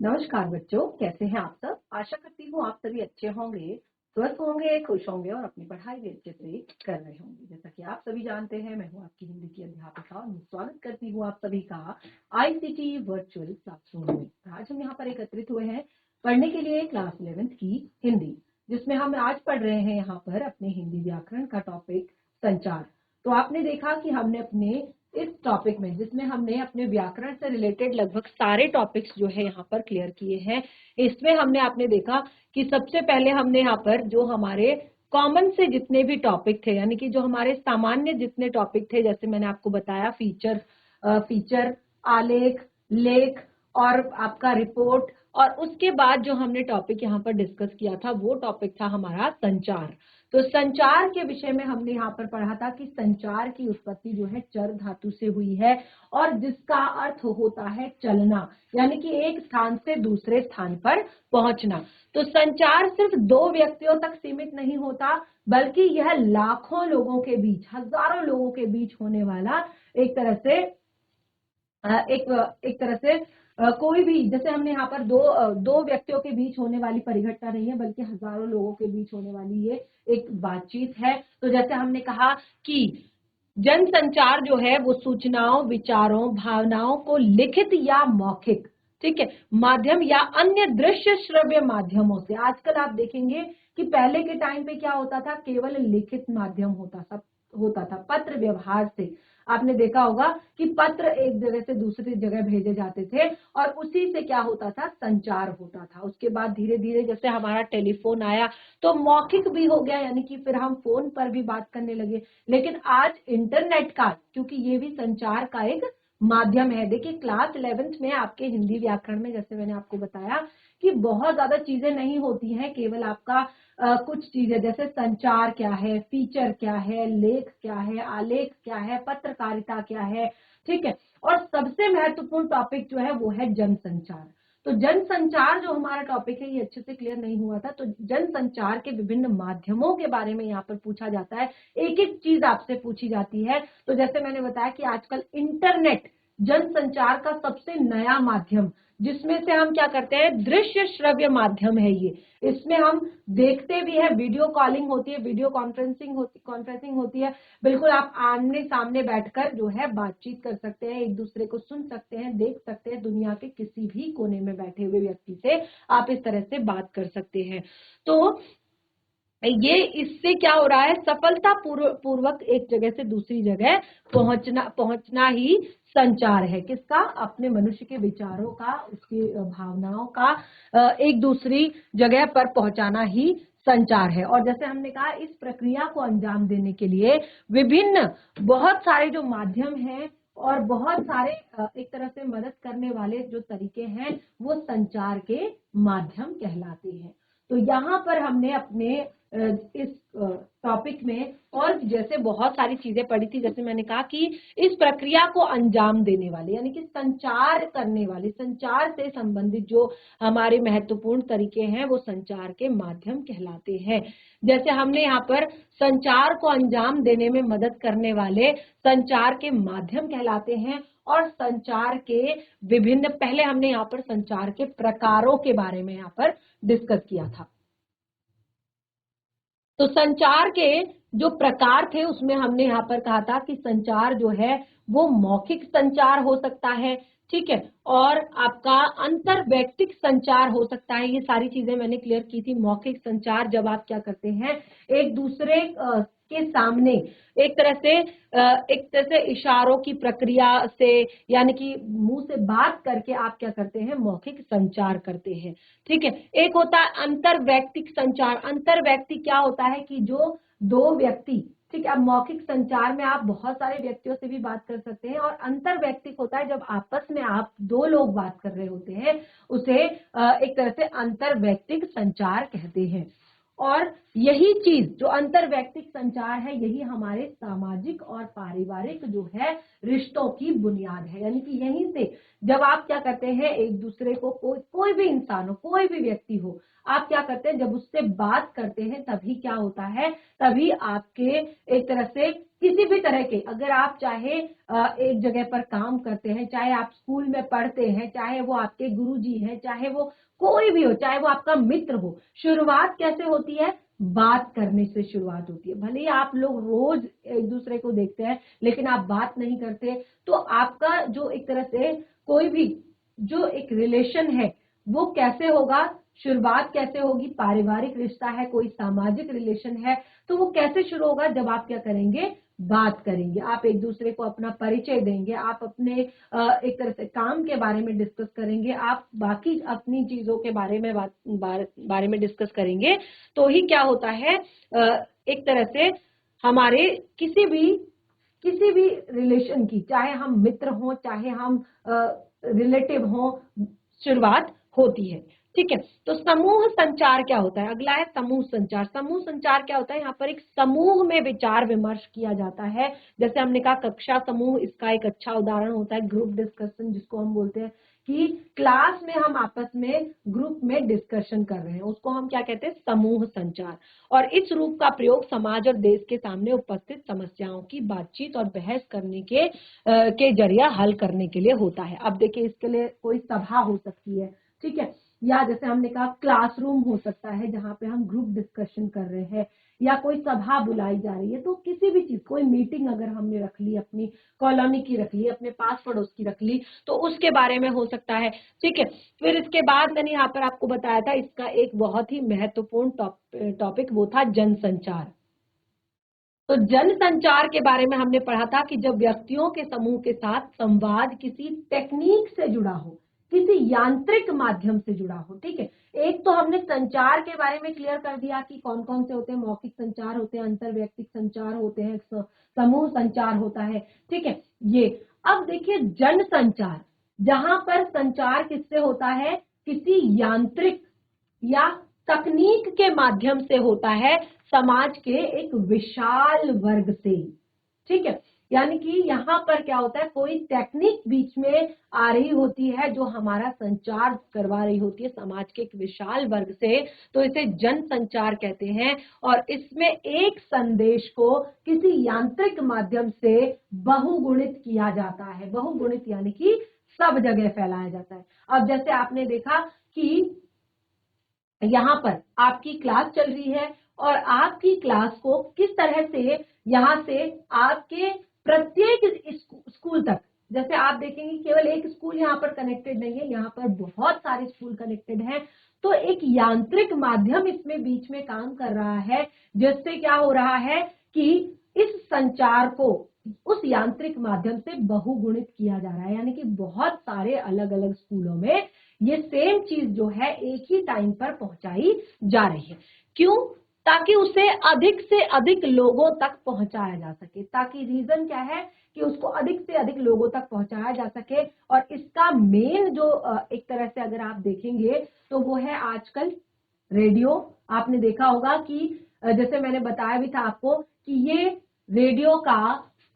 नमस्कार बच्चों, कैसे हैं आप सब। आशा करती हूँ आप सभी अच्छे होंगे, स्वस्थ होंगे, खुश होंगे और अपनी पढ़ाई भी अच्छे से कर रहे होंगे। जैसा कि आप सभी जानते हैं, मैं हूँ आपकी हिंदी की अध्यापिका और मैं स्वागत करती हूँ आप सभी का आईसीटी वर्चुअल क्लासरूम में। आज हम यहाँ पर एकत्रित हुए हैं पढ़ने के लिए क्लास 11th की हिंदी, जिसमें हम आज पढ़ रहे हैं यहाँ पर अपने हिंदी व्याकरण का टॉपिक संचार। तो आपने देखा कि हमने अपने इस टॉपिक में, जिसमें हमने अपने व्याकरण से रिलेटेड लगभग सारे टॉपिक्स जो है यहाँ पर क्लियर किए हैं, इसमें हमने आपने देखा कि सबसे पहले हमने यहाँ पर जो हमारे कॉमन से जितने भी टॉपिक थे, यानी कि जो हमारे सामान्य जितने टॉपिक थे, जैसे मैंने आपको बताया फीचर, आलेख, लेख और आपका रिपोर्ट, और उसके बाद जो हमने टॉपिक यहाँ पर डिस्कस किया था वो टॉपिक था हमारा संचार। तो संचार के विषय में हमने यहाँ पर पढ़ा था कि संचार की उत्पत्ति जो है चर धातु से हुई है और जिसका अर्थ होता है चलना, यानी कि एक स्थान से दूसरे स्थान पर पहुंचना। तो संचार सिर्फ दो व्यक्तियों तक सीमित नहीं होता, बल्कि यह लाखों लोगों के बीच, हजारों लोगों के बीच होने वाला एक तरह से कोई भी, जैसे हमने यहाँ पर दो व्यक्तियों के बीच होने वाली परिघटना नहीं है, बल्कि हजारों लोगों के बीच होने वाली ये एक बातचीत है। तो जैसे हमने कहा कि जनसंचार जो है वो सूचनाओं, विचारों, भावनाओं को लिखित या मौखिक, ठीक है, माध्यम या अन्य दृश्य श्रव्य माध्यमों से। आजकल आप देखेंगे कि पहले के टाइम पे क्या होता था, केवल लिखित माध्यम होता था पत्र व्यवहार से। आपने देखा होगा कि पत्र एक जगह से दूसरी जगह भेजे जाते थे और उसी से क्या होता था, संचार होता था। उसके बाद धीरे धीरे जैसे हमारा टेलीफोन आया तो मौखिक भी हो गया, यानी कि फिर हम फोन पर भी बात करने लगे। लेकिन आज इंटरनेट का, क्योंकि ये भी संचार का एक माध्यम है। देखिए क्लास 11th में आपके हिंदी व्याकरण में, जैसे मैंने आपको बताया कि बहुत ज्यादा चीजें नहीं होती हैं, केवल आपका कुछ चीजें, जैसे संचार क्या है, फीचर क्या है, लेख क्या है, आलेख क्या है, पत्रकारिता क्या है, ठीक है। और सबसे महत्वपूर्ण टॉपिक जो है वो है जनसंचार। तो जनसंचार जो हमारा टॉपिक है, ये अच्छे से क्लियर नहीं हुआ था। तो जनसंचार के विभिन्न माध्यमों के बारे में यहाँ पर पूछा जाता है, एक एक चीज आपसे पूछी जाती है। तो जैसे मैंने बताया कि आजकल इंटरनेट जनसंचार का सबसे नया माध्यम, जिसमें से हम क्या करते हैं, दृश्य श्रव्य माध्यम है ये। इसमें हम देखते भी है, वीडियो कॉलिंग होती है, वीडियो कॉन्फ्रेंसिंग होती है। बिल्कुल आप आमने सामने बैठकर जो है बातचीत कर सकते हैं, एक दूसरे को सुन सकते हैं, देख सकते हैं, दुनिया के किसी भी कोने में बैठे हुए व्यक्ति से आप इस तरह से बात कर सकते हैं। तो ये इससे क्या हो रहा है, सफलता पूर्वक एक जगह से दूसरी जगह पहुंचना ही संचार है। किसका, अपने मनुष्य के विचारों का, उसकी भावनाओं का एक दूसरी जगह पर पहुंचाना ही संचार है। और जैसे हमने कहा, इस प्रक्रिया को अंजाम देने के लिए विभिन्न बहुत सारे जो माध्यम हैं और बहुत सारे एक तरह से मदद करने वाले जो तरीके हैं वो संचार के माध्यम कहलाते हैं। तो यहाँ पर हमने अपने इस टॉपिक में और जैसे बहुत सारी चीजें पढ़ी थी। जैसे मैंने कहा कि इस प्रक्रिया को अंजाम देने वाले, यानी कि संचार करने वाले, संचार से संबंधित जो हमारे महत्वपूर्ण तरीके हैं वो संचार के माध्यम कहलाते हैं। जैसे हमने यहाँ पर संचार को अंजाम देने में मदद करने वाले संचार के माध्यम कहलाते हैं। और संचार के विभिन्न, पहले हमने यहाँ पर संचार के प्रकारों के बारे में यहाँ पर डिस्कस किया था। तो संचार के जो प्रकार थे उसमें हमने यहाँ पर कहा था कि संचार जो है वो मौखिक संचार हो सकता है, ठीक है, और आपका अंतर व्यक्तिक संचार हो सकता है। ये सारी चीजें मैंने क्लियर की थी। मौखिक संचार जब आप क्या करते हैं, एक दूसरे के सामने एक तरह से इशारों की प्रक्रिया से, यानी कि मुंह से बात करके आप क्या करते हैं, मौखिक संचार करते हैं, ठीक है। एक होता है अंतर व्यक्तिक संचार। अंतर व्यक्ति क्या होता है कि जो दो व्यक्ति, ठीक है, अब मौखिक संचार में आप बहुत सारे व्यक्तियों से भी बात कर सकते हैं, और अंतर व्यक्तिक होता है जब आपस में आप दो लोग बात कर रहे होते हैं, उसे एक तरह से अंतर व्यक्तिक संचार कहते हैं। और यही चीज जो अंतर व्यक्तिक संचार है, यही हमारे सामाजिक और पारिवारिक जो है रिश्तों की बुनियाद है। यानी कि यहीं से जब आप क्या करते हैं एक दूसरे को, कोई भी इंसान हो, कोई भी व्यक्ति हो, आप क्या करते हैं जब उससे बात करते हैं तभी क्या होता है, तभी आपके एक तरह से किसी भी तरह के, अगर आप चाहे एक जगह पर काम करते हैं, चाहे आप स्कूल में पढ़ते हैं, चाहे वो आपके गुरुजी हैं, चाहे वो कोई भी हो, चाहे वो आपका मित्र हो, शुरुआत कैसे होती है, बात करने से शुरुआत होती है। भले ही आप लोग रोज एक दूसरे को देखते हैं लेकिन आप बात नहीं करते, तो आपका जो एक तरह से कोई भी जो एक रिलेशन है वो कैसे होगा, शुरुआत कैसे होगी, पारिवारिक रिश्ता है, कोई सामाजिक रिलेशन है, तो वो कैसे शुरू होगा, जब आप क्या करेंगे, बात करेंगे, आप एक दूसरे को अपना परिचय देंगे, आप अपने एक तरह से काम के बारे में डिस्कस करेंगे, आप बाकी अपनी चीजों के बारे में बारे में डिस्कस करेंगे, तो ही क्या होता है, एक तरह से हमारे किसी भी रिलेशन की, चाहे हम मित्र हों, चाहे हम रिलेटिव हों, शुरुआत होती है। ठीक है, तो समूह संचार क्या होता है, अगला है समूह संचार। समूह संचार क्या होता है, यहाँ पर एक समूह में विचार विमर्श किया जाता है। जैसे हमने कहा कक्षा समूह, इसका एक अच्छा उदाहरण होता है ग्रुप डिस्कशन, जिसको हम बोलते हैं कि क्लास में हम आपस में ग्रुप में डिस्कशन कर रहे हैं, उसको हम क्या कहते हैं, समूह संचार। और इस रूप का प्रयोग समाज और देश के सामने उपस्थित समस्याओं की बातचीत और बहस करने के जरिए हल करने के लिए होता है। अब देखिए, इसके लिए कोई सभा हो सकती है, ठीक है, या जैसे हमने कहा क्लासरूम हो सकता है जहां पे हम ग्रुप डिस्कशन कर रहे हैं, या कोई सभा बुलाई जा रही है, तो किसी भी चीज, कोई मीटिंग अगर हमने रख ली, अपनी कॉलोनी की रख ली, अपने पास पड़ोस की रख ली, तो उसके बारे में हो सकता है। ठीक है, फिर इसके बाद मैंने यहाँ पर आपको बताया था इसका एक बहुत ही महत्वपूर्ण टॉपिक, वो था जनसंचार। तो जनसंचार के बारे में हमने पढ़ा था कि जब व्यक्तियों के समूह के साथ संवाद किसी टेक्निक से जुड़ा हो, किसी यांत्रिक माध्यम से जुड़ा हो। ठीक है, एक तो हमने संचार के बारे में क्लियर कर दिया कि कौन कौन से होते हैं, मौखिक संचार होते हैं, अंतरवैयक्तिक संचार होते हैं, समूह संचार होता है। ठीक है, ये अब देखिए जन संचार, जहां पर संचार किससे होता है, किसी यांत्रिक या तकनीक के माध्यम से होता है, समाज के एक विशाल वर्ग से। ठीक है, यानी कि यहाँ पर क्या होता है, कोई टेक्निक बीच में आ रही होती है जो हमारा संचार करवा रही होती है समाज के एक विशाल वर्ग से, तो इसे जन संचार कहते हैं। और इसमें एक संदेश को किसी यांत्रिक माध्यम से बहुगुणित किया जाता है। बहुगुणित यानी कि सब जगह फैलाया जाता है। अब जैसे आपने देखा कि यहाँ पर आपकी क्लास चल रही है और आपकी क्लास को किस तरह से यहाँ से आपके प्रत्येक स्कूल तक, जैसे आप देखेंगे केवल एक स्कूल यहाँ पर कनेक्टेड नहीं है, यहाँ पर बहुत सारे स्कूल कनेक्टेड हैं, तो एक यांत्रिक माध्यम इसमें बीच में काम कर रहा है, जिससे क्या हो रहा है कि इस संचार को उस यांत्रिक माध्यम से बहुगुणित किया जा रहा है, यानी कि बहुत सारे अलग अलग स्कूलों में ये सेम चीज जो है एक ही टाइम पर पहुंचाई जा रही है। क्यों? ताकि उसे अधिक से अधिक लोगों तक पहुंचाया जा सके। ताकि रीजन क्या है कि उसको अधिक से अधिक लोगों तक पहुंचाया जा सके। और इसका मेन जो एक तरह से अगर आप देखेंगे तो वो है आजकल रेडियो। आपने देखा होगा कि जैसे मैंने बताया भी था आपको कि ये रेडियो का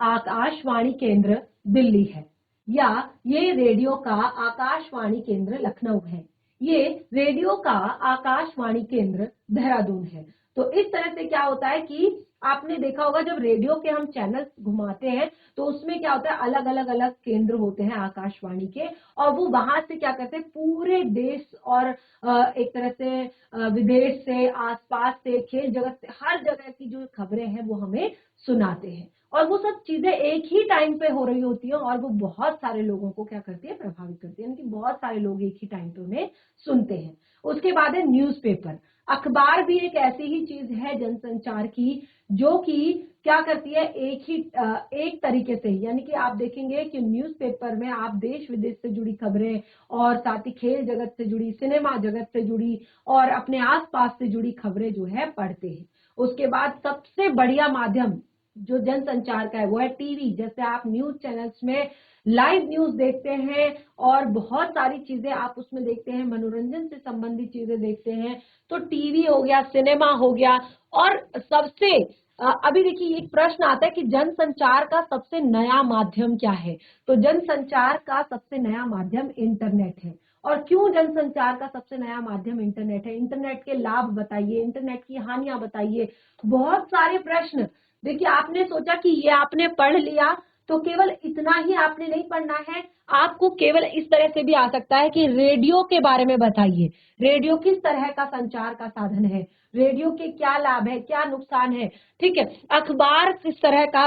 आकाशवाणी केंद्र दिल्ली है, या ये रेडियो का आकाशवाणी केंद्र लखनऊ है, ये रेडियो का आकाशवाणी केंद्र देहरादून है। तो इस तरह से क्या होता है कि आपने देखा होगा जब रेडियो के हम चैनल घुमाते हैं तो उसमें क्या होता है, अलग अलग केंद्र होते हैं आकाशवाणी के, और वो वहां से क्या करते हैं, पूरे देश और एक तरह से विदेश से, आसपास से, खेल जगत से, हर जगह की जो खबरें हैं वो हमें सुनाते हैं। और वो सब चीजें एक ही टाइम पे हो रही होती है और वो बहुत सारे लोगों को क्या करती है, प्रभावित करती है, यानी कि बहुत सारे लोग एक ही टाइम पे उन्हें सुनते हैं। उसके बाद है न्यूज़पेपर। अखबार भी एक ऐसी ही चीज है जनसंचार की, जो कि क्या करती है, एक तरीके से, यानी कि आप देखेंगे कि न्यूज़पेपर में आप देश विदेश से जुड़ी खबरें और साथ ही खेल जगत से जुड़ी, सिनेमा जगत से जुड़ी और अपने आसपास से जुड़ी खबरें जो है पढ़ते हैं। उसके बाद सबसे बढ़िया माध्यम जो जनसंचार का है वो है टीवी। जैसे आप न्यूज चैनल्स में लाइव न्यूज देखते हैं और बहुत सारी चीजें आप उसमें देखते हैं, मनोरंजन से संबंधित चीजें देखते हैं, तो टीवी हो गया, सिनेमा हो गया, और सबसे अभी देखिए एक प्रश्न आता है कि जनसंचार का सबसे नया माध्यम क्या है। तो जनसंचार का सबसे नया माध्यम इंटरनेट है। और क्यों जनसंचार का सबसे नया माध्यम इंटरनेट है? इंटरनेट के लाभ बताइए, इंटरनेट की हानियां बताइए, बहुत सारे प्रश्न। देखिए आपने सोचा कि ये आपने पढ़ लिया तो केवल इतना ही आपने नहीं पढ़ना है, आपको केवल इस तरह से भी आ सकता है कि रेडियो के बारे में बताइए। रेडियो किस तरह का संचार का साधन है, रेडियो के क्या लाभ है, क्या नुकसान है। ठीक है, अखबार किस तरह का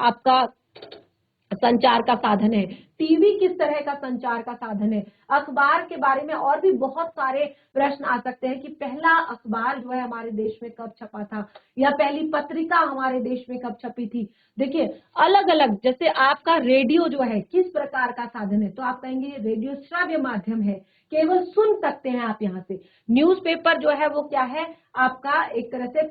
आपका संचार का साधन है, टीवी किस तरह का संचार का साधन है। अखबार के बारे में और भी बहुत सारे प्रश्न आ सकते हैं कि पहला अखबार जो है हमारे देश में कब छपा था, या पहली पत्रिका हमारे देश में कब छपी थी। देखिए अलग अलग, जैसे आपका रेडियो जो है किस प्रकार का साधन है, तो आप कहेंगे रेडियो श्रव्य माध्यम है, केवल सुन सकते हैं आप यहाँ से। न्यूज़पेपर जो है वो क्या है, आपका एक तरह से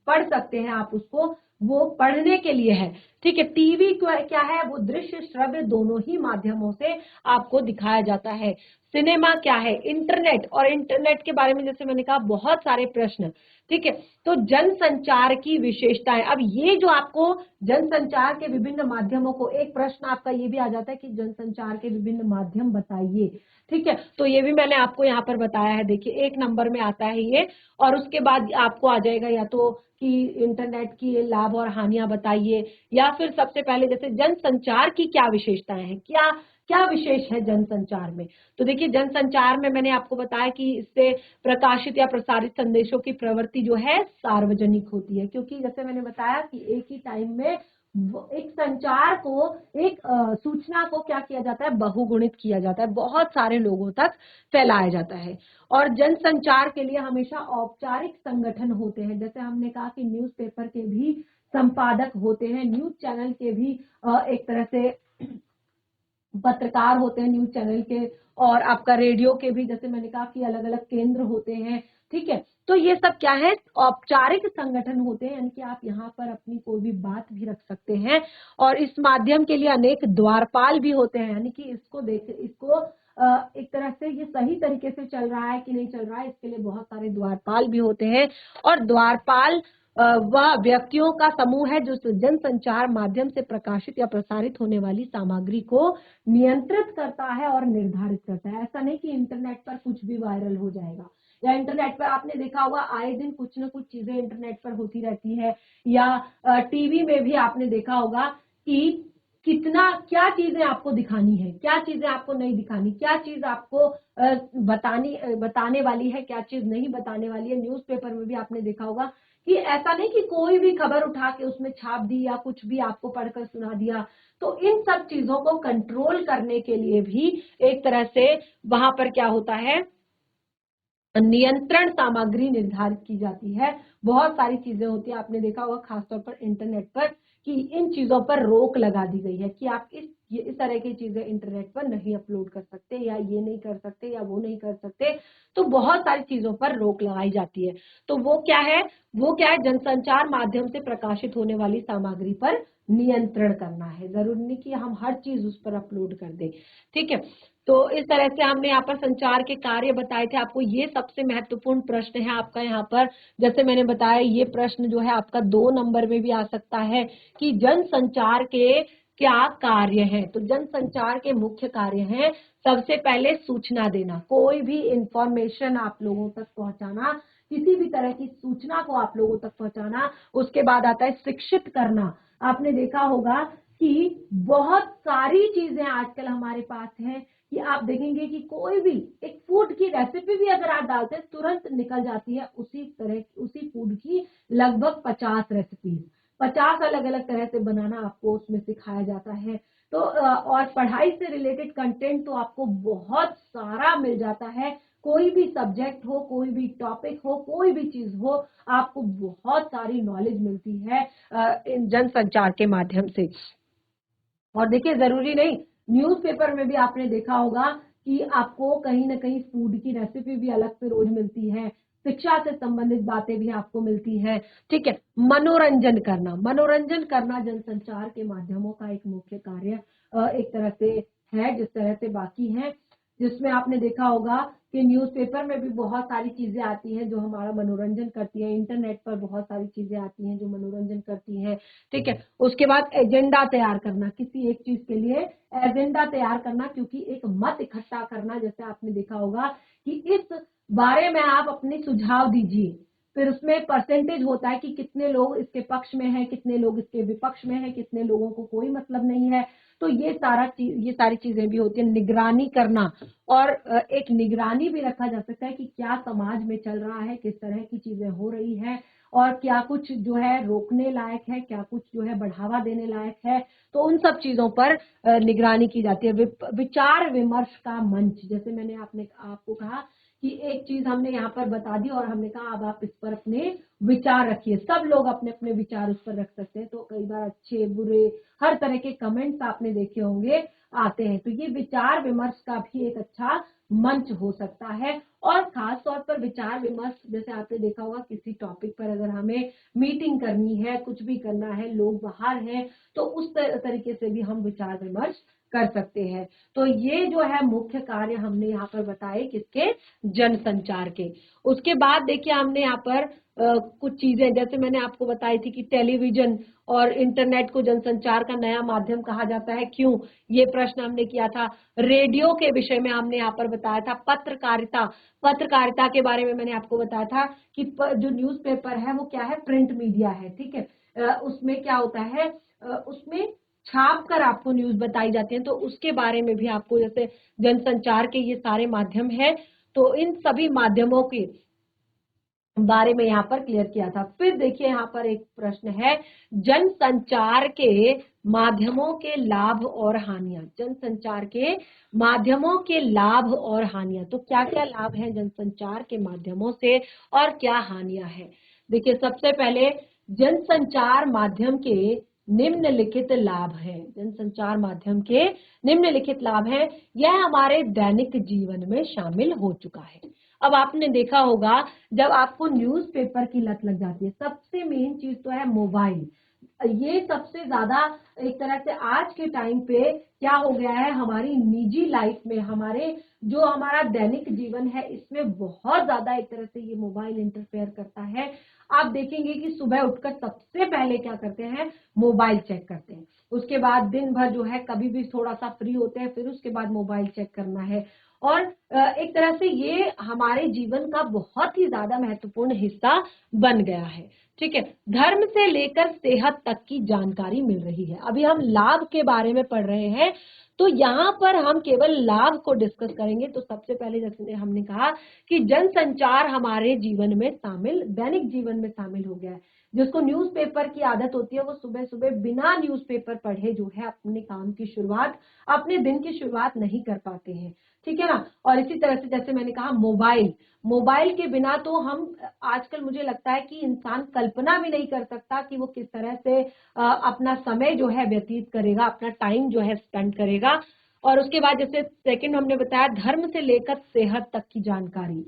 पढ़ सकते हैं आप उसको, वो पढ़ने के लिए है। ठीक है, टीवी क्या है, वो दृश्य श्रव्य दोनों ही माध्यमों से आपको दिखाया जाता है। सिनेमा क्या है, इंटरनेट, और इंटरनेट के बारे में जैसे मैंने कहा बहुत सारे प्रश्न। ठीक है, तो जनसंचार की विशेषताएं, अब ये जो आपको जनसंचार के विभिन्न माध्यमों को, एक प्रश्न आपका ये भी आ जाता है कि जनसंचार के विभिन्न माध्यम बताइए। ठीक है, तो ये भी मैंने आपको यहाँ पर बताया है। देखिए 1 नंबर में आता है ये, और उसके बाद आपको आ जाएगा या तो कि इंटरनेट की लाभ और हानियां बताइए, या फिर सबसे पहले जैसे जनसंचार की क्या विशेषताएं हैं, क्या क्या विशेष है जनसंचार में। तो देखिए जनसंचार में मैंने आपको बताया कि इससे प्रकाशित या प्रसारित संदेशों की प्रवृत्ति जो है सार्वजनिक होती है, क्योंकि जैसे मैंने बताया कि एक ही टाइम में एक संचार को, एक सूचना को क्या किया जाता है, बहुगुणित किया जाता है, बहुत सारे लोगों तक फैलाया जाता है। और जनसंचार के लिए हमेशा औपचारिक संगठन होते हैं, जैसे हमने कहा कि न्यूज़पेपर के भी संपादक होते हैं, न्यूज चैनल के भी एक तरह से पत्रकार होते हैं न्यूज चैनल के, और आपका रेडियो के भी जैसे मैंने कहा कि अलग अलग केंद्र होते हैं। ठीक है, तो ये सब क्या है, औपचारिक संगठन होते हैं, यानी कि आप यहाँ पर अपनी कोई भी बात भी रख सकते हैं। और इस माध्यम के लिए अनेक द्वारपाल भी होते हैं, यानी कि इसको एक तरह से ये सही तरीके से चल रहा है कि नहीं चल रहा है, इसके लिए बहुत सारे द्वारपाल भी होते हैं। और द्वारपाल वह व्यक्तियों का समूह है जो जनसंचार माध्यम से प्रकाशित या प्रसारित होने वाली सामग्री को नियंत्रित करता है और निर्धारित करता है। ऐसा नहीं कि इंटरनेट पर कुछ भी वायरल हो जाएगा, या इंटरनेट पर आपने देखा होगा आए दिन कुछ ना कुछ चीजें इंटरनेट पर होती रहती है, या टीवी में भी आपने देखा होगा कि कितना, क्या चीजें आपको दिखानी है, क्या चीजें आपको नहीं दिखानी, क्या चीज आपको बताने वाली है, क्या चीज नहीं बताने वाली है। न्यूज़पेपर में भी आपने देखा होगा कि ऐसा नहीं कि कोई भी खबर उठा के उसमें छाप दी या कुछ भी आपको पढ़कर सुना दिया। तो इन सब चीजों को कंट्रोल करने के लिए भी एक तरह से वहां पर क्या होता है, नियंत्रण सामग्री निर्धारित की जाती है। बहुत सारी चीजें होती है, आपने देखा होगा खासतौर पर इंटरनेट पर कि इन चीजों पर रोक लगा दी गई है कि आप इस तरह की चीजें इंटरनेट पर नहीं अपलोड कर सकते, या ये नहीं कर सकते, या वो नहीं कर सकते। तो बहुत सारी चीजों पर रोक लगाई जाती है। तो वो क्या है, जनसंचार माध्यम से प्रकाशित होने वाली सामग्री पर नियंत्रण करना है। जरूरी नहीं कि हम हर चीज उस पर अपलोड कर दें। ठीक है, तो इस तरह से हमने यहाँ पर संचार के कार्य बताए थे आपको। ये सबसे महत्वपूर्ण प्रश्न है आपका यहाँ पर। जैसे मैंने बताया ये प्रश्न जो है आपका 2 नंबर में भी आ सकता है कि जनसंचार के क्या कार्य हैं। तो जनसंचार के मुख्य कार्य हैं, सबसे पहले सूचना देना, कोई भी इंफॉर्मेशन आप लोगों तक पहुंचाना, किसी भी तरह की सूचना को आप लोगों तक पहुंचाना। उसके बाद आता है शिक्षित करना। आपने देखा होगा कि बहुत सारी चीजें आजकल हमारे पास हैं कि आप देखेंगे कि कोई भी एक फूड की रेसिपी भी अगर आप डालते हैं तुरंत निकल जाती है उसी फूड की लगभग 50 रेसिपी, 50 अलग अलग तरह से बनाना आपको उसमें सिखाया जाता है। तो और पढ़ाई से रिलेटेड कंटेंट तो आपको बहुत सारा मिल जाता है। कोई भी सब्जेक्ट हो, कोई भी टॉपिक हो, कोई भी चीज हो, आपको बहुत सारी नॉलेज मिलती है इन जनसंचार के माध्यम से। और देखिए जरूरी नहीं, न्यूज़पेपर में भी आपने देखा होगा कि आपको कहीं ना कहीं फूड की रेसिपी भी अलग से रोज मिलती है, शिक्षा से संबंधित बातें भी आपको मिलती हैं। ठीक है, मनोरंजन करना जनसंचार के माध्यमों का एक मुख्य कार्य एक तरह से है, जिस तरह से बाकी है। जिसमें आपने देखा होगा कि न्यूज़पेपर में भी बहुत सारी चीजें आती हैं जो हमारा मनोरंजन करती हैं, इंटरनेट पर बहुत सारी चीजें आती हैं जो मनोरंजन करती हैं, ठीक है। उसके बाद एजेंडा तैयार करना, किसी एक चीज के लिए एजेंडा तैयार करना, क्योंकि एक मत इकट्ठा करना, जैसे आपने देखा होगा कि इस बारे में आप अपने सुझाव दीजिए, फिर उसमें परसेंटेज होता है कि कितने लोग इसके पक्ष में है, कितने लोग इसके विपक्ष में है, कितने लोगों को कोई मतलब नहीं है। तो ये सारी चीजें भी होती है। निगरानी करना, और एक निगरानी भी रखा जा सकता है कि क्या समाज में चल रहा है, किस तरह की चीजें हो रही है, और क्या कुछ जो है रोकने लायक है, क्या कुछ जो है बढ़ावा देने लायक है। तो उन सब चीजों पर निगरानी की जाती है। विचार विमर्श का मंच, जैसे मैंने आपको कहा कि एक चीज हमने यहाँ पर बता दी और हमने कहा अब आप इस पर अपने विचार रखिए, सब लोग अपने अपने विचार उस पर रख सकते हैं। तो कई बार अच्छे बुरे हर तरह के कमेंट्स आपने देखे होंगे आते हैं। तो ये विचार विमर्श का भी एक अच्छा मंच हो सकता है। और खास तौर पर विचार विमर्श, जैसे आपने देखा होगा किसी टॉपिक पर अगर हमें मीटिंग करनी है, कुछ भी करना है, लोग बाहर हैं, तो उस तरीके से भी हम विचार विमर्श कर सकते हैं। तो ये जो है मुख्य कार्य हमने यहाँ पर बताए किसके, जनसंचार के। उसके बाद देखिए हमने यहाँ पर कुछ चीजें, जैसे मैंने आपको बताई थी कि टेलीविजन और इंटरनेट को जनसंचार का नया माध्यम कहा जाता है, क्यों, ये प्रश्न हमने किया था। रेडियो के विषय में हमने यहाँ पर बताया था। पत्रकारिता के बारे में मैंने आपको बताया था कि जो न्यूज़पेपर है वो क्या है, प्रिंट मीडिया है, ठीक है। उसमें क्या होता है, उसमें छाप कर आपको न्यूज बताई जाती है। तो उसके बारे में भी आपको, जैसे जनसंचार के ये सारे माध्यम है, तो इन सभी माध्यमों के बारे में यहाँ पर क्लियर किया था। फिर देखिए यहाँ पर एक प्रश्न है, जनसंचार के माध्यमों के लाभ और हानियां। जनसंचार के माध्यमों के लाभ और हानियां, तो क्या क्या लाभ हैं जनसंचार के माध्यमों से और क्या हानियां हैं। देखिए सबसे पहले जनसंचार माध्यम के निम्नलिखित लाभ हैं। जनसंचार माध्यम के निम्नलिखित लाभ हैं, यह हमारे दैनिक जीवन में शामिल हो चुका है। अब आपने देखा होगा जब आपको न्यूज़पेपर की लत लग जाती है, सबसे मेन चीज तो है मोबाइल। ये सबसे ज्यादा एक तरह से आज के टाइम पे क्या हो गया है, हमारी निजी लाइफ में, हमारे जो हमारा दैनिक जीवन है, इसमें बहुत ज्यादा एक तरह से ये मोबाइल इंटरफेयर करता है। आप देखेंगे कि सुबह उठकर सबसे पहले क्या करते हैं, मोबाइल चेक करते हैं। उसके बाद दिन भर जो है कभी भी थोड़ा सा फ्री होते हैं, फिर उसके बाद मोबाइल चेक करना है। और एक तरह से ये हमारे जीवन का बहुत ही ज्यादा महत्वपूर्ण हिस्सा बन गया है, ठीक है। धर्म से लेकर सेहत तक की जानकारी मिल रही है। अभी हम लाभ के बारे में पढ़ रहे हैं, तो यहाँ पर हम केवल लाभ को डिस्कस करेंगे। तो सबसे पहले जैसे हमने कहा कि जनसंचार हमारे जीवन में शामिल, दैनिक जीवन में शामिल हो गया है। जिसको न्यूज़पेपर की आदत होती है वो सुबह सुबह बिना न्यूज़पेपर पढ़े जो है अपने काम की शुरुआत, अपने दिन की शुरुआत नहीं कर पाते हैं, ठीक है ना। और इसी तरह से जैसे मैंने कहा मोबाइल के बिना तो हम आजकल, मुझे लगता है कि इंसान कल्पना भी नहीं कर सकता कि वो किस तरह से अपना समय जो है व्यतीत करेगा, अपना टाइम जो है स्पेंड करेगा। और उसके बाद जैसे सेकंड हमने बताया, धर्म से लेकर सेहत तक की जानकारी।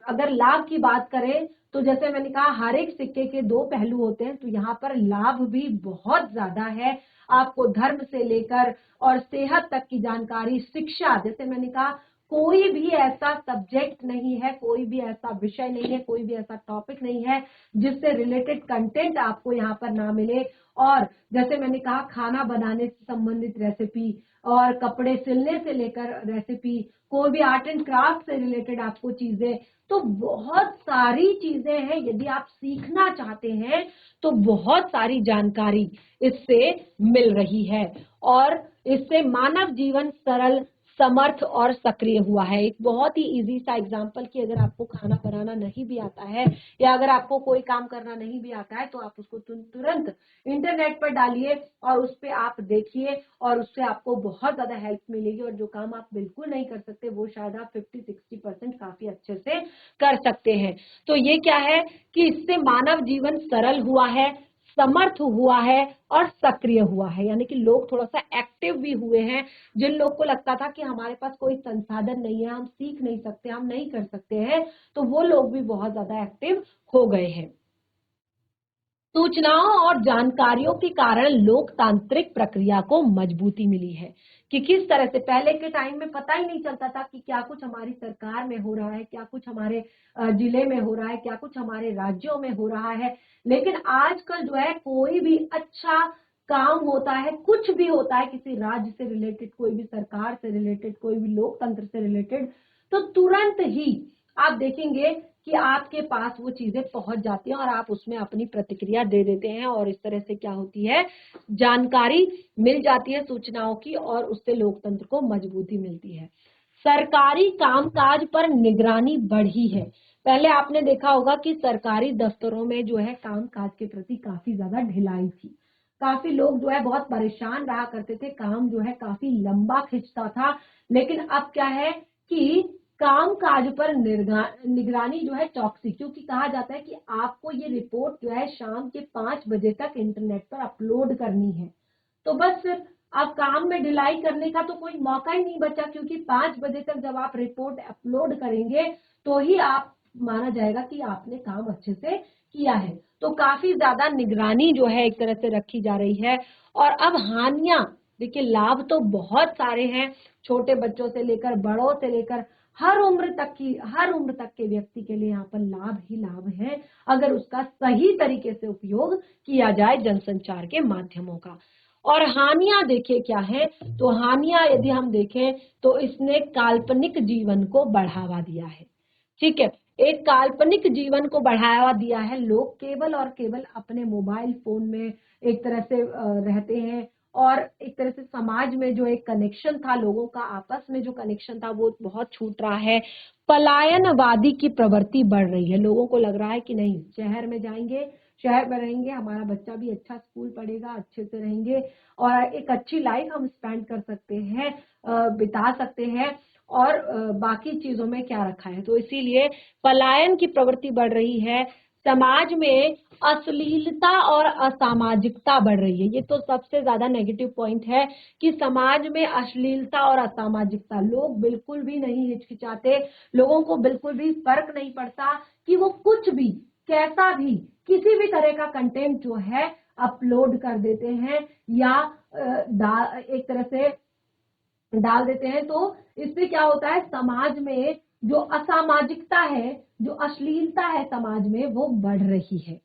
अगर लाभ की बात करें तो जैसे मैंने कहा हर एक सिक्के के दो पहलू होते हैं, तो यहाँ पर लाभ भी बहुत ज्यादा है। आपको धर्म से लेकर और सेहत तक की जानकारी, शिक्षा, जैसे मैंने कहा कोई भी ऐसा सब्जेक्ट नहीं है, कोई भी ऐसा विषय नहीं है, कोई भी ऐसा टॉपिक नहीं है जिससे रिलेटेड कंटेंट आपको यहाँ पर ना मिले। और जैसे मैंने कहा खाना बनाने से संबंधित रेसिपी, और कपड़े सिलने से लेकर रेसिपी, कोई भी आर्ट एंड क्राफ्ट से रिलेटेड आपको चीजें, तो बहुत सारी चीजें हैं। यदि आप सीखना चाहते हैं तो बहुत सारी जानकारी इससे मिल रही है। और इससे मानव जीवन सरल, समर्थ और सक्रिय हुआ है। एक बहुत ही इजी सा एग्जांपल कि अगर आपको खाना बनाना नहीं भी आता है या अगर आपको कोई काम करना नहीं भी आता है, तो आप उसको तुरंत इंटरनेट पर डालिए और उस पर आप देखिए और उससे आपको बहुत ज्यादा हेल्प मिलेगी। और जो काम आप बिल्कुल नहीं कर सकते वो शायद आप 50-60% काफी अच्छे से कर सकते हैं। तो ये क्या है कि इससे मानव जीवन सरल हुआ है, समर्थ हुआ है और सक्रिय हुआ है, यानी कि लोग थोड़ा सा एक्टिव भी हुए हैं। जिन लोग को लगता था कि हमारे पास कोई संसाधन नहीं है, हम सीख नहीं सकते, हम नहीं कर सकते हैं, तो वो लोग भी बहुत ज्यादा एक्टिव हो गए हैं। सूचनाओं और जानकारियों के कारण लोकतांत्रिक प्रक्रिया को मजबूती मिली है। कि किस तरह से पहले के टाइम में पता ही नहीं चलता था कि क्या कुछ हमारी सरकार में हो रहा है, क्या कुछ हमारे जिले में हो रहा है, क्या कुछ हमारे राज्यों में हो रहा है। लेकिन आजकल जो है कोई भी अच्छा काम होता है, कुछ भी होता है, किसी राज्य से रिलेटेड, कोई भी सरकार से रिलेटेड, कोई भी लोकतंत्र से रिलेटेड, तो तुरंत ही आप देखेंगे कि आपके पास वो चीजें पहुंच जाती हैं और आप उसमें अपनी प्रतिक्रिया दे देते हैं, और इस तरह से क्या होती है, जानकारी मिल जाती है सूचनाओं की, और उससे लोकतंत्र को मजबूती मिलती है। सरकारी कामकाज पर निगरानी बढ़ी है। पहले आपने देखा होगा कि सरकारी दफ्तरों में जो है कामकाज के प्रति काफी ज्यादा ढिलाई थी, काफी लोग जो है बहुत परेशान रहा करते थे, काम जो है काफी लंबा खिंचता था। लेकिन अब क्या है कि काम काज पर निगरानी जो है चौकसी, क्योंकि कहा जाता है कि आपको ये रिपोर्ट जो है शाम के 5 बजे तक इंटरनेट पर अपलोड करनी है। तो बस फिर अब काम में ढिलाई करने का तो कोई मौका ही नहीं बचा, क्योंकि 5 बजे तक जब आप रिपोर्ट अपलोड करेंगे तो ही आप माना जाएगा कि आपने काम अच्छे से किया है। तो काफी ज्यादा निगरानी जो है एक तरह से रखी जा रही है। और अब हानियां देखिए, लाभ तो बहुत सारे हैं, छोटे बच्चों से लेकर बड़ों से लेकर हर उम्र तक के व्यक्ति के लिए यहाँ पर लाभ ही लाभ है, अगर उसका सही तरीके से उपयोग किया जाए जनसंचार के माध्यमों का। और हानियां देखिए क्या है, तो हानियां यदि हम देखें तो इसने काल्पनिक जीवन को बढ़ावा दिया है। ठीक है, एक काल्पनिक जीवन को बढ़ावा दिया है। लोग केवल और केवल अपने मोबाइल फोन में एक तरह से रहते हैं, और एक तरह से समाज में जो एक कनेक्शन था, लोगों का आपस में जो कनेक्शन था वो बहुत छूट रहा है। पलायनवादी की प्रवृत्ति बढ़ रही है, लोगों को लग रहा है कि नहीं, शहर में जाएंगे, शहर में रहेंगे, हमारा बच्चा भी अच्छा स्कूल पढ़ेगा, अच्छे से रहेंगे और एक अच्छी लाइफ हम स्पेंड कर सकते हैं, बिता सकते हैं, और बाकी चीजों में क्या रखा है। तो इसीलिए पलायन की प्रवृत्ति बढ़ रही है। समाज में अश्लीलता और असामाजिकता बढ़ रही है, ये तो सबसे ज्यादा नेगेटिव पॉइंट है कि समाज में अश्लीलता और असामाजिकता, लोग बिल्कुल भी नहीं हिचकिचाते, लोगों को बिल्कुल भी फर्क नहीं पड़ता कि वो कुछ भी, कैसा भी, किसी भी तरह का कंटेंट जो है अपलोड कर देते हैं या एक तरह से डाल देते हैं। तो इससे क्या होता है, समाज में जो असामाजिकता है, जो अश्लीलता है समाज में, वो बढ़ रही है।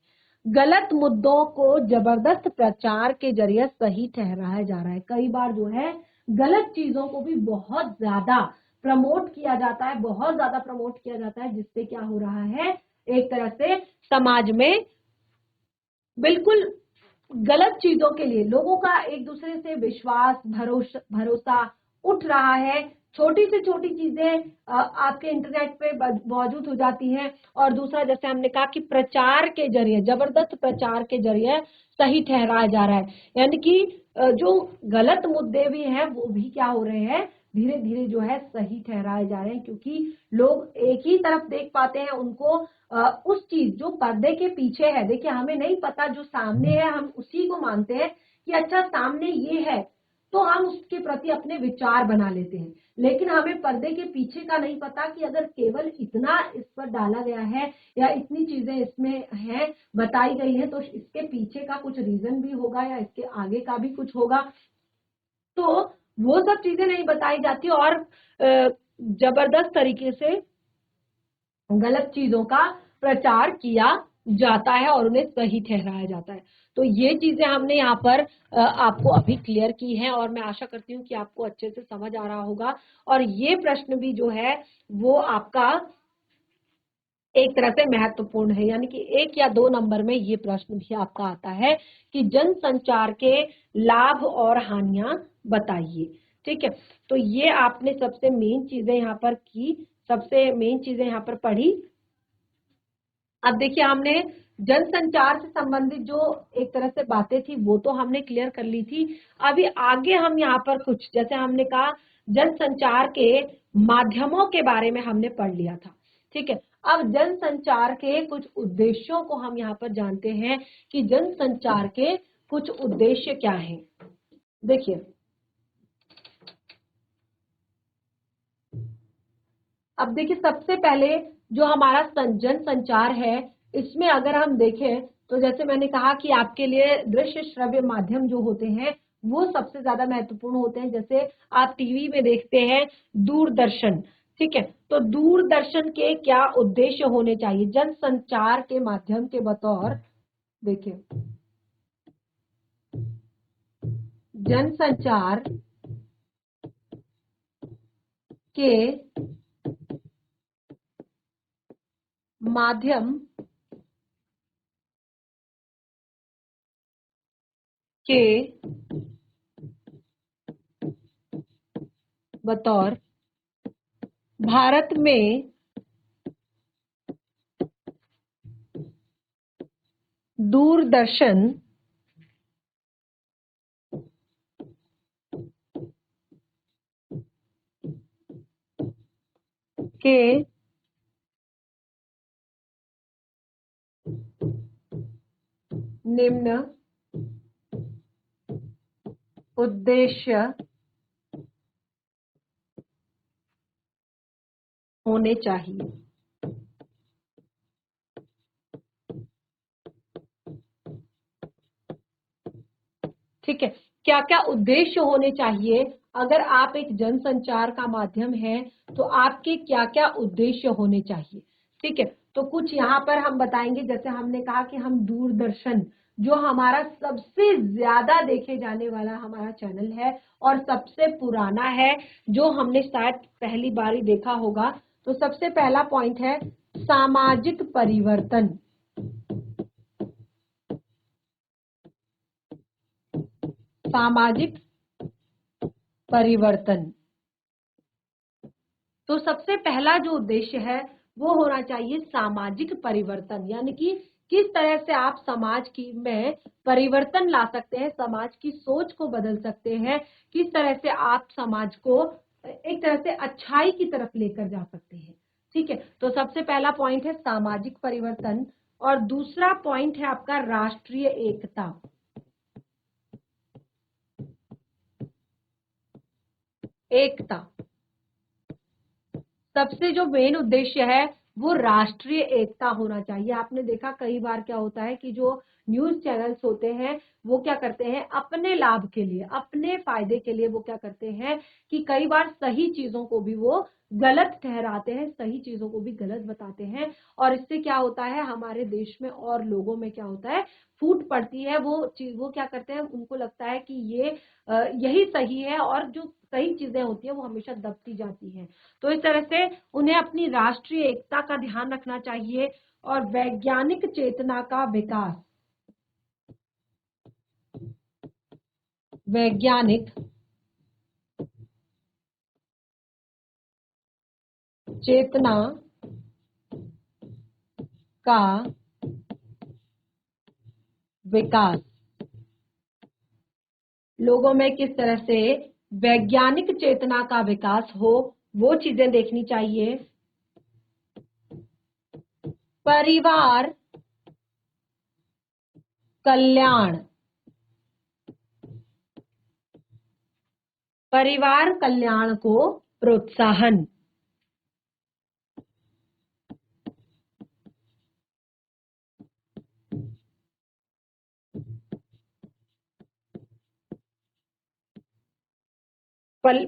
गलत मुद्दों को जबरदस्त प्रचार के जरिए सही ठहराया जा रहा है। कई बार जो है गलत चीजों को भी बहुत ज्यादा प्रमोट किया जाता है, बहुत ज्यादा प्रमोट किया जाता है, जिससे क्या हो रहा है, एक तरह से समाज में बिल्कुल गलत चीजों के लिए लोगों का एक दूसरे से विश्वास, भरोसा उठ रहा है। छोटी से छोटी चीजें आपके इंटरनेट पे मौजूद हो जाती हैं। और दूसरा, जैसे हमने कहा कि प्रचार के जरिए, जबरदस्त प्रचार के जरिए सही ठहराया जा रहा है, यानी कि जो गलत मुद्दे भी हैं वो भी क्या हो रहे हैं, धीरे धीरे जो है सही ठहराए जा रहे हैं, क्योंकि लोग एक ही तरफ देख पाते हैं, उनको उस चीज जो पर्दे के पीछे है, देखिए हमें नहीं पता, जो सामने है हम उसी को मानते हैं कि अच्छा सामने ये है, तो हम उसके प्रति अपने विचार बना लेते हैं। लेकिन हमें पर्दे के पीछे का नहीं पता कि अगर केवल इतना इस पर डाला गया है या इतनी चीजें इसमें हैं, बताई गई है, तो इसके पीछे का कुछ रीजन भी होगा या इसके आगे का भी कुछ होगा। तो वो सब चीजें नहीं बताई जाती और जबरदस्त तरीके से गलत चीजों का प्रचार किया जाता है और उन्हें सही ठहराया जाता है। तो ये चीजें हमने यहाँ पर आपको अभी क्लियर की हैं, और मैं आशा करती हूँ कि आपको अच्छे से समझ आ रहा होगा। और ये प्रश्न भी जो है वो आपका एक तरह से महत्वपूर्ण है, यानी कि 1 या 2 नंबर में ये प्रश्न भी आपका आता है कि जनसंचार के लाभ और हानियां बताइए। ठीक है, तो ये आपने सबसे मेन चीजें यहाँ पर की, सबसे मेन चीजें यहाँ पर पढ़ी। अब देखिए, हमने जनसंचार से संबंधित जो एक तरह से बातें थी वो तो हमने क्लियर कर ली थी। अभी आगे हम यहाँ पर कुछ, जैसे हमने कहा, जनसंचार के माध्यमों के बारे में हमने पढ़ लिया था। ठीक है, अब जनसंचार के कुछ उद्देश्यों को हम यहाँ पर जानते हैं कि जनसंचार के कुछ उद्देश्य क्या हैं। देखिए, अब देखिए, सबसे पहले जो हमारा जनसंचार है, इसमें अगर हम देखें तो जैसे मैंने कहा कि आपके लिए दृश्य श्रव्य माध्यम जो होते हैं वो सबसे ज्यादा महत्वपूर्ण होते हैं। जैसे आप टीवी में देखते हैं दूरदर्शन, ठीक है, तो दूरदर्शन के क्या उद्देश्य होने चाहिए जनसंचार के माध्यम के बतौर, देखिए जनसंचार के माध्यम के बतौर भारत में दूरदर्शन के निम्न उद्देश्य होने चाहिए। ठीक है, क्या क्या उद्देश्य होने चाहिए? अगर आप एक जनसंचार का माध्यम है तो आपके क्या क्या उद्देश्य होने चाहिए? ठीक है, तो कुछ यहाँ पर हम बताएंगे। जैसे हमने कहा कि हम दूरदर्शन, जो हमारा सबसे ज्यादा देखे जाने वाला हमारा चैनल है और सबसे पुराना है, जो हमने शायद पहली बार ही देखा होगा, तो सबसे पहला पॉइंट है सामाजिक परिवर्तन। सामाजिक परिवर्तन, तो सबसे पहला जो उद्देश्य है वो होना चाहिए सामाजिक परिवर्तन, यानी कि किस तरह से आप समाज की में परिवर्तन ला सकते हैं, समाज की सोच को बदल सकते हैं, किस तरह से आप समाज को एक तरह से अच्छाई की तरफ लेकर जा सकते हैं। ठीक है, तो सबसे पहला पॉइंट है सामाजिक परिवर्तन, और दूसरा पॉइंट है आपका राष्ट्रीय एकता। एकता, सबसे जो मेन उद्देश्य है वो राष्ट्रीय एकता होना चाहिए। आपने देखा कई बार क्या होता है कि जो न्यूज चैनल्स होते हैं वो क्या करते हैं, अपने लाभ के लिए, अपने फायदे के लिए वो क्या करते हैं कि कई बार सही चीजों को भी वो गलत ठहराते हैं, सही चीजों को भी गलत बताते हैं, और इससे क्या होता है हमारे देश में और लोगों में क्या होता है, फूट पड़ती है। वो क्या करते हैं, उनको लगता है कि ये यही सही है, और जो सही चीजें होती है वो हमेशा दबती जाती हैं। तो इस तरह से उन्हें अपनी राष्ट्रीय एकता का ध्यान रखना चाहिए, और वैज्ञानिक चेतना का विकास, वैज्ञानिक चेतना का विकास, लोगों में किस तरह से वैज्ञानिक चेतना का विकास हो वो चीजें देखनी चाहिए। परिवार कल्याण, परिवार कल्याण को प्रोत्साहन,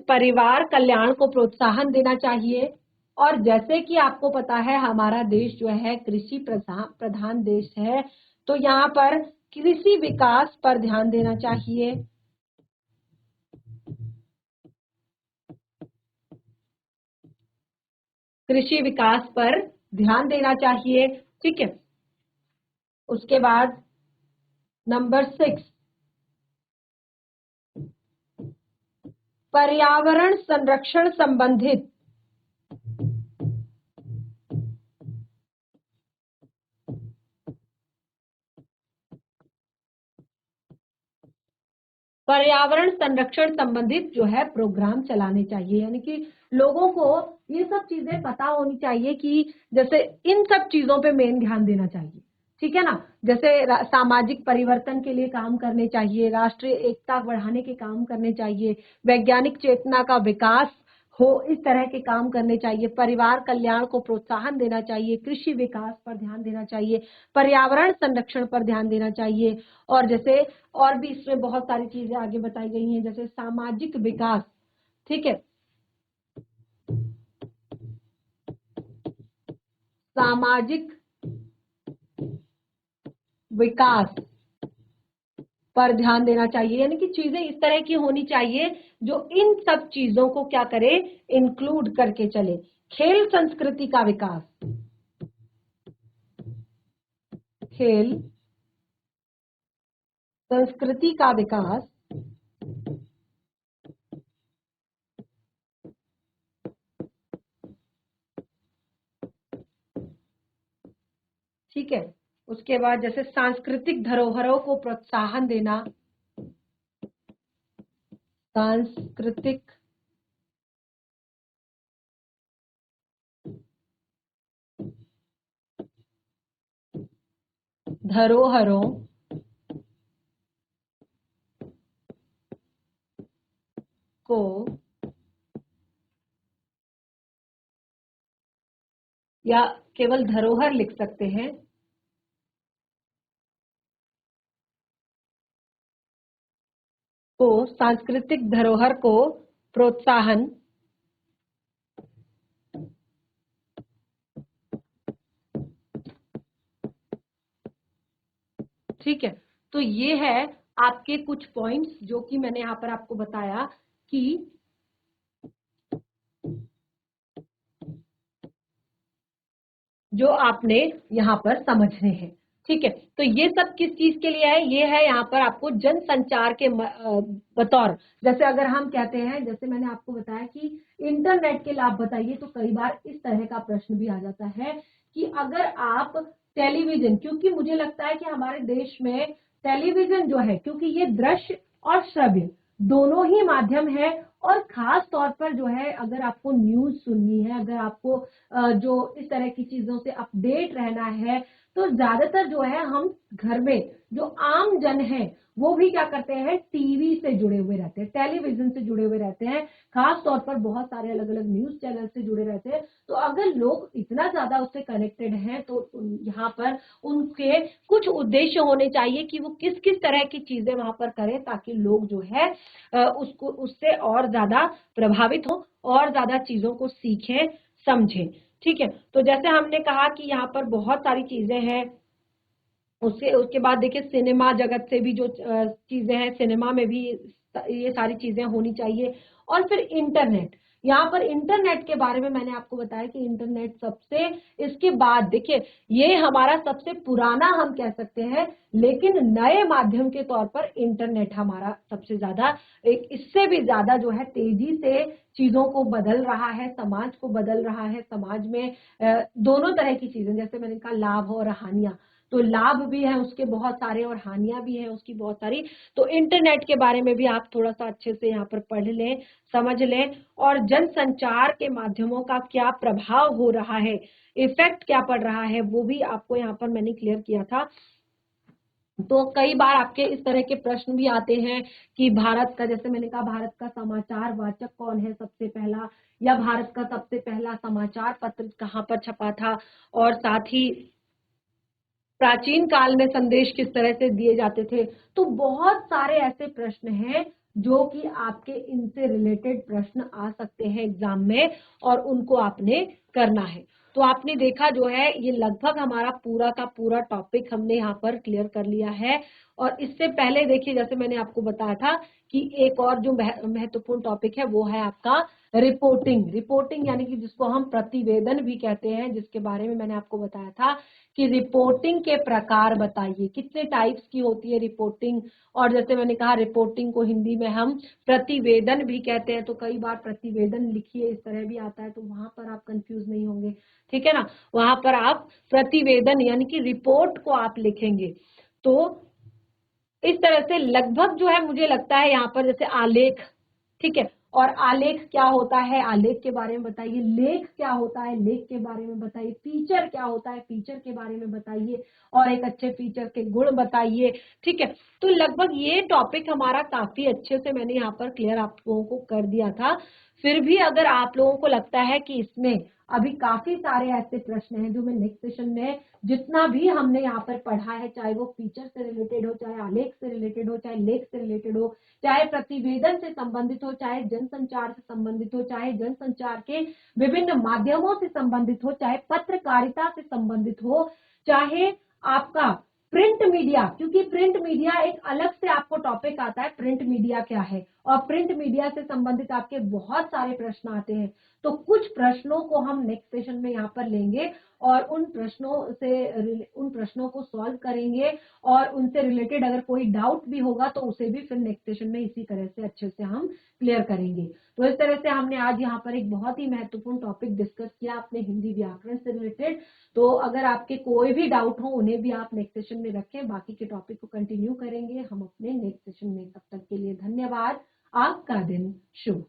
परिवार कल्याण को प्रोत्साहन देना चाहिए। और जैसे कि आपको पता है हमारा देश जो है कृषि प्रधान देश है, तो यहाँ पर कृषि विकास पर ध्यान देना चाहिए। कृषि विकास पर ध्यान देना चाहिए। ठीक है, उसके बाद नंबर 6, पर्यावरण संरक्षण संबंधित पर्यावरण संरक्षण संबंधित जो है प्रोग्राम चलाने चाहिए, यानी कि लोगों को ये सब चीजें पता होनी चाहिए कि जैसे इन सब चीजों पे मेन ध्यान देना चाहिए। ठीक है ना, जैसे सामाजिक परिवर्तन के लिए काम करने चाहिए, राष्ट्रीय एकता बढ़ाने के काम करने चाहिए, वैज्ञानिक चेतना का विकास हो, इस तरह के काम करने चाहिए। परिवार कल्याण को प्रोत्साहन देना चाहिए, कृषि विकास पर ध्यान देना चाहिए, पर्यावरण संरक्षण पर ध्यान देना चाहिए। और जैसे और भी इसमें बहुत सारी चीजें आगे बताई गई हैं, जैसे सामाजिक विकास, ठीक है, सामाजिक विकास पर ध्यान देना चाहिए। यानी कि चीजें इस तरह की होनी चाहिए जो इन सब चीजों को क्या करे, इंक्लूड करके चले। खेल संस्कृति का विकास, खेल संस्कृति का विकास, ठीक है। उसके बाद जैसे सांस्कृतिक धरोहरों को प्रोत्साहन देना, सांस्कृतिक धरोहरों को या केवल धरोहर लिख सकते हैं, को सांस्कृतिक धरोहर को प्रोत्साहन ठीक है। तो ये है आपके कुछ पॉइंट्स जो कि मैंने यहाँ पर आपको बताया कि जो आपने यहाँ पर समझने हैं, ठीक है। तो ये सब किस चीज के लिए है, ये है यहाँ पर आपको जनसंचार के बतौर, जैसे अगर हम कहते हैं, जैसे मैंने आपको बताया कि इंटरनेट के लाभ बताइए, तो कई बार इस तरह का प्रश्न भी आ जाता है कि अगर आप टेलीविजन, क्योंकि मुझे लगता है कि हमारे देश में टेलीविजन जो है, क्योंकि ये दृश्य और श्रव्य दोनों ही माध्यम है, और खास तौर पर जो है अगर आपको न्यूज सुननी है, अगर आपको जो इस तरह की चीजों से अपडेट रहना है, तो ज्यादातर जो है हम घर में जो आम जन है वो भी क्या करते हैं, टीवी से जुड़े हुए रहते हैं, टेलीविजन से जुड़े हुए रहते हैं, खास तौर पर बहुत सारे अलग अलग न्यूज चैनल से जुड़े रहते हैं। तो अगर लोग इतना ज्यादा उससे कनेक्टेड हैं, तो यहाँ पर उनके कुछ उद्देश्य होने चाहिए कि वो किस किस तरह की चीजें वहां पर करें, ताकि लोग जो है उसको उससे और ज्यादा प्रभावित हो और ज्यादा चीजों को सीखें, समझें, ठीक है। तो जैसे हमने कहा कि यहाँ पर बहुत सारी चीजें हैं, उसके उसके बाद देखिए सिनेमा जगत से भी जो चीजें हैं, सिनेमा में भी ये सारी चीजें होनी चाहिए। और फिर इंटरनेट, यहाँ पर इंटरनेट के बारे में मैंने आपको बताया कि इंटरनेट सबसे, इसके बाद देखिए ये हमारा सबसे पुराना हम कह सकते हैं, लेकिन नए माध्यम के तौर पर इंटरनेट हमारा सबसे ज्यादा, एक इससे भी ज्यादा जो है तेजी से चीजों को बदल रहा है, समाज को बदल रहा है। समाज में दोनों तरह की चीजें, जैसे मैंने कहा लाभ और हानियां, तो लाभ भी है उसके बहुत सारे और हानियां भी हैं उसकी बहुत सारी। तो इंटरनेट के बारे में भी आप थोड़ा सा अच्छे से यहाँ पर पढ़ लें, समझ लें, और जनसंचार के माध्यमों का क्या प्रभाव हो रहा है, इफेक्ट क्या पड़ रहा है, वो भी आपको यहाँ पर मैंने क्लियर किया था। तो कई बार आपके इस तरह के प्रश्न भी आते हैं कि भारत का, जैसे मैंने कहा, भारत का समाचार वाचक कौन है सबसे पहला, या भारत का सबसे पहला समाचार पत्र कहाँ पर छपा था, और साथ ही प्राचीन काल में संदेश किस तरह से दिए जाते थे। तो बहुत सारे ऐसे प्रश्न हैं जो कि आपके इनसे रिलेटेड प्रश्न आ सकते हैं एग्जाम में, और उनको आपने करना है। तो आपने देखा जो है ये लगभग हमारा पूरा का पूरा टॉपिक हमने यहाँ पर क्लियर कर लिया है। और इससे पहले देखिए, जैसे मैंने आपको बताया था कि एक और जो महत्वपूर्ण टॉपिक है वो है आपका रिपोर्टिंग। रिपोर्टिंग यानी कि जिसको हम प्रतिवेदन भी कहते हैं, जिसके बारे में मैंने आपको बताया था कि रिपोर्टिंग के प्रकार बताइए, कितने टाइप्स की होती है रिपोर्टिंग। और जैसे मैंने कहा रिपोर्टिंग को हिंदी में हम प्रतिवेदन भी कहते हैं। तो कई बार प्रतिवेदन लिखिए इस तरह भी आता है, तो वहां पर आप कंफ्यूज नहीं होंगे, ठीक है ना। वहां पर आप प्रतिवेदन यानी कि रिपोर्ट को आप लिखेंगे। तो इस तरह से लगभग जो है मुझे लगता है यहाँ पर, जैसे आलेख, ठीक है, और आलेख क्या होता है, आलेख के बारे में बताइए, लेख क्या होता है, लेख के बारे में बताइए, फीचर क्या होता है, फीचर के बारे में बताइए, और एक अच्छे फीचर के गुण बताइए, ठीक है। तो लगभग ये टॉपिक हमारा काफी अच्छे से मैंने यहाँ पर क्लियर आप लोगों को कर दिया था। फिर भी अगर आप लोगों को लगता है कि इसमें अभी काफी सारे ऐसे प्रश्न हैं जो मैं नेक्स्ट सेशन में जितना भी हमने यहाँ पर पढ़ा है, चाहे वो फीचर से रिलेटेड हो, चाहे आलेख से रिलेटेड हो, चाहे लेख से रिलेटेड हो, चाहे प्रतिवेदन से संबंधित हो, चाहे जनसंचार से संबंधित हो, चाहे जनसंचार के विभिन्न माध्यमों से संबंधित हो, चाहे पत्रकारिता से संबंधित हो, चाहे आपका प्रिंट मीडिया, क्योंकि प्रिंट मीडिया एक अलग से आपको टॉपिक आता है, प्रिंट मीडिया क्या है, और प्रिंट मीडिया से संबंधित आपके बहुत सारे प्रश्न आते हैं। तो कुछ प्रश्नों को हम नेक्स्ट सेशन में यहाँ पर लेंगे और उन प्रश्नों को सॉल्व करेंगे, और उनसे रिलेटेड अगर कोई डाउट भी होगा तो उसे भी फिर नेक्स्ट सेशन में इसी तरह से अच्छे से हम क्लियर करेंगे। तो इस तरह से हमने आज यहाँ पर एक बहुत ही महत्वपूर्ण टॉपिक डिस्कस किया अपने हिंदी व्याकरण से रिलेटेड। तो अगर आपके कोई भी डाउट हो उन्हें भी आप नेक्स्ट सेशन में रखें, बाकी के टॉपिक को कंटिन्यू करेंगे हम अपने नेक्स्ट सेशन में। तब तक के लिए धन्यवाद। आपका दिन शुभ।